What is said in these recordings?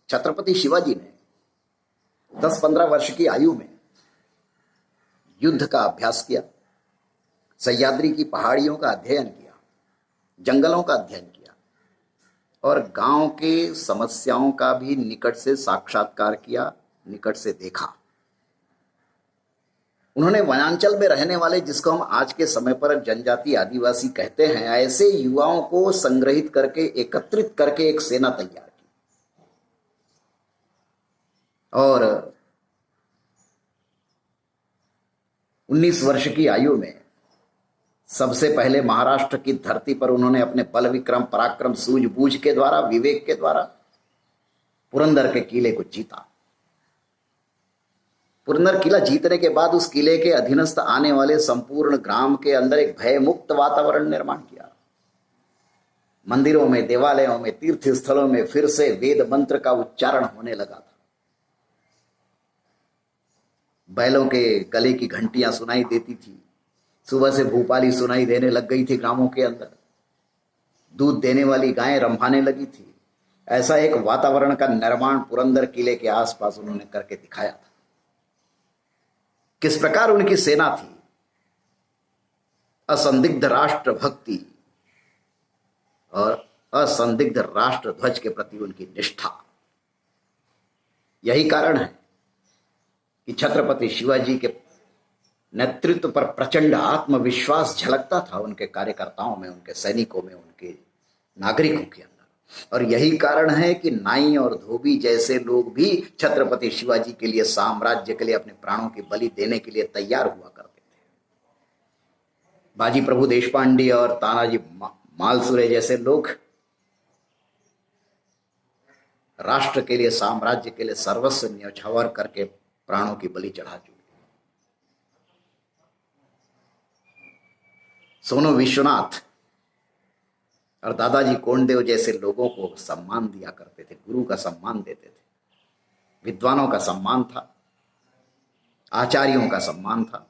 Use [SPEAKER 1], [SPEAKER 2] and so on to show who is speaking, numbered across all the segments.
[SPEAKER 1] छत्रपति शिवाजी ने 10-15 वर्ष की आयु में युद्ध का अभ्यास किया, सह्याद्री की पहाड़ियों का अध्ययन किया, जंगलों का अध्ययन किया और गांव के समस्याओं का भी निकट से साक्षात्कार किया, निकट से देखा। उन्होंने वनांचल में रहने वाले, जिसको हम आज के समय पर जनजाति आदिवासी कहते हैं, ऐसे युवाओं को संग्रहित करके, एकत्रित करके एक सेना तैयार की और 19 वर्ष की आयु में सबसे पहले महाराष्ट्र की धरती पर उन्होंने अपने बल विक्रम पराक्रम सूझबूझ के द्वारा, विवेक के द्वारा पुरंदर के किले को जीता। पुरंदर किला जीतने के बाद उस किले के अधीनस्थ आने वाले संपूर्ण ग्राम के अंदर एक भयमुक्त वातावरण निर्माण किया। मंदिरों में, देवालयों में, तीर्थ स्थलों में फिर से वेद मंत्र का उच्चारण होने लगा था। बैलों के गले की घंटियां सुनाई देती थी, सुबह से भूपाली सुनाई देने लग गई थी ग्रामों के अंदर, दूध देने वाली गायें रंभाने लगी थी। ऐसा एक वातावरण का निर्माण पुरंदर किले के आसपास उन्होंने करके दिखाया था। किस प्रकार उनकी सेना थी, असंदिग्ध राष्ट्र भक्ति और असंदिग्ध राष्ट्र ध्वज के प्रति उनकी निष्ठा। यही कारण है कि छत्रपति शिवाजी के नेतृत्व पर प्रचंड आत्मविश्वास झलकता था उनके कार्यकर्ताओं में, उनके सैनिकों में, उनके नागरिकों के अंदर। और यही कारण है कि नाई और धोबी जैसे लोग भी छत्रपति शिवाजी के लिए, साम्राज्य के लिए अपने प्राणों की बलि देने के लिए तैयार हुआ करते थे। बाजी प्रभु देशपांडे और तानाजी मालसुरे जैसे लोग राष्ट्र के लिए, साम्राज्य के लिए सर्वस्व न्यौछावर करके प्राणों की बलि चढ़ा चुके। सोनू विश्वनाथ और दादाजी कोंडदेव जैसे लोगों को सम्मान दिया करते थे, गुरु का सम्मान देते थे, विद्वानों का सम्मान था, आचार्यों का सम्मान था।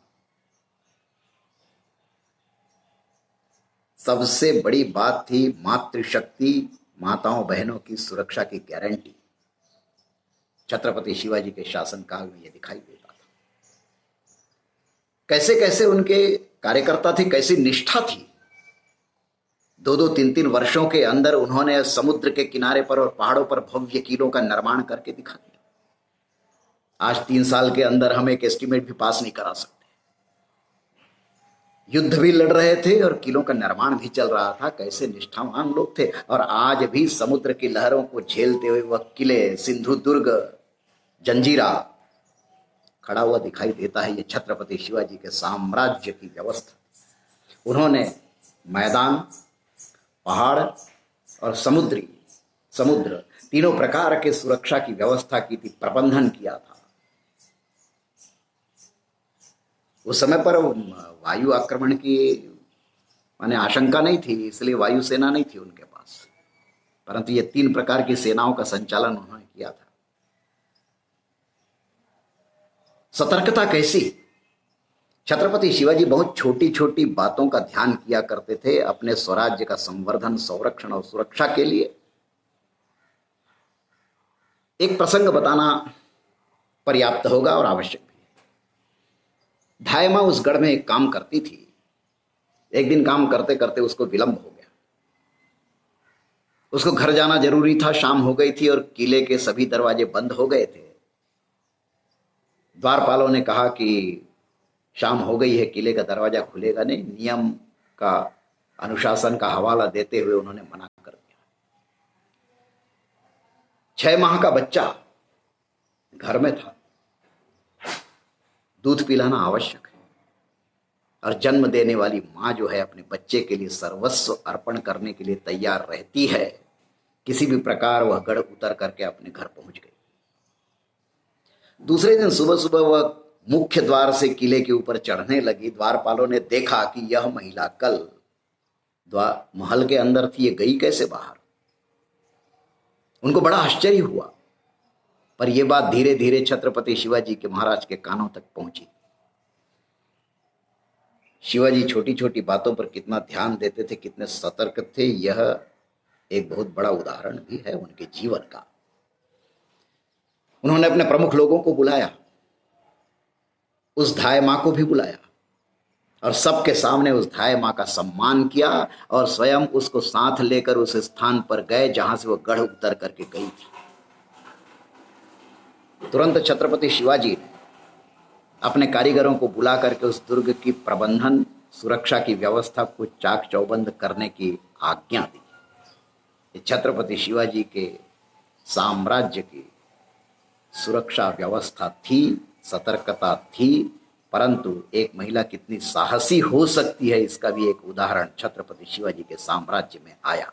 [SPEAKER 1] सबसे बड़ी बात थी मातृशक्ति, माताओं बहनों की सुरक्षा की गारंटी। छत्रपति शिवाजी के शासनकाल में यह दिखाई देता था। कैसे कैसे उनके कार्यकर्ता थे, कैसी निष्ठा थी। 2-2, 3-3 वर्षों के अंदर उन्होंने समुद्र के किनारे पर और पहाड़ों पर भव्य किलों का निर्माण करके दिखा दिया। आज 3 साल के अंदर हम एक एस्टीमेट भी पास नहीं करा सकते। युद्ध भी लड़ रहे थे और किलों का निर्माण भी चल रहा था। कैसे निष्ठावान लोग थे। और आज भी समुद्र की लहरों को झेलते हुए वह किले, सिंधु दुर्ग, जंजीरा खड़ा हुआ दिखाई देता है। ये छत्रपति शिवाजी के साम्राज्य की व्यवस्था। उन्होंने मैदान, पहाड़ और समुद्र तीनों प्रकार के सुरक्षा की व्यवस्था की थी, प्रबंधन किया था। उस समय पर वायु आक्रमण की माने आशंका नहीं थी, इसलिए वायुसेना नहीं थी उनके पास, परंतु ये 3 प्रकार की सेनाओं का संचालन उन्होंने किया था। सतर्कता कैसी। छत्रपति शिवाजी बहुत छोटी छोटी बातों का ध्यान किया करते थे अपने स्वराज्य का संवर्धन, संरक्षण और सुरक्षा के लिए। एक प्रसंग बताना पर्याप्त होगा और आवश्यक भी है। धायमा उस गढ़ में एक काम करती थी। एक दिन काम करते करते उसको विलंब हो गया। उसको घर जाना जरूरी था। शाम हो गई थी और किले के सभी दरवाजे बंद हो गए थे। द्वारपालों ने कहा कि शाम हो गई है, किले का दरवाजा खुलेगा नहीं। नियम का, अनुशासन का हवाला देते हुए उन्होंने मना कर दिया। 6 माह का बच्चा घर में था। दूध पिलाना आवश्यक है और जन्म देने वाली मां जो है अपने बच्चे के लिए सर्वस्व अर्पण करने के लिए तैयार रहती है। किसी भी प्रकार वह गढ़ उतर करके अपने घर पहुंच गई। दूसरे दिन सुबह सुबह वह मुख्य द्वार से किले के ऊपर चढ़ने लगी। द्वारपालों ने देखा कि यह महिला कल महल के अंदर थी, ये गई कैसे बाहर। उनको बड़ा आश्चर्य हुआ, पर यह बात धीरे धीरे छत्रपति शिवाजी के महाराज के कानों तक पहुंची। शिवाजी छोटी छोटी बातों पर कितना ध्यान देते थे, कितने सतर्क थे, यह एक बहुत बड़ा उदाहरण भी है उनके जीवन का। उन्होंने अपने प्रमुख लोगों को बुलाया, उस धाय मां को भी बुलाया और सबके सामने उस धाय मां का सम्मान किया और स्वयं उसको साथ लेकर उस स्थान पर गए जहां से वो गढ़ उतर करके गई थी। तुरंत छत्रपति शिवाजी ने अपने कारीगरों को बुला करके उस दुर्ग की प्रबंधन सुरक्षा की व्यवस्था को चाक चौबंद करने की आज्ञा दी। ये छत्रपति शिवाजी के साम्राज्य की सुरक्षा व्यवस्था थी, सतर्कता थी, परंतु एक महिला कितनी साहसी हो सकती है इसका भी एक उदाहरण छत्रपति शिवाजी के साम्राज्य में आया।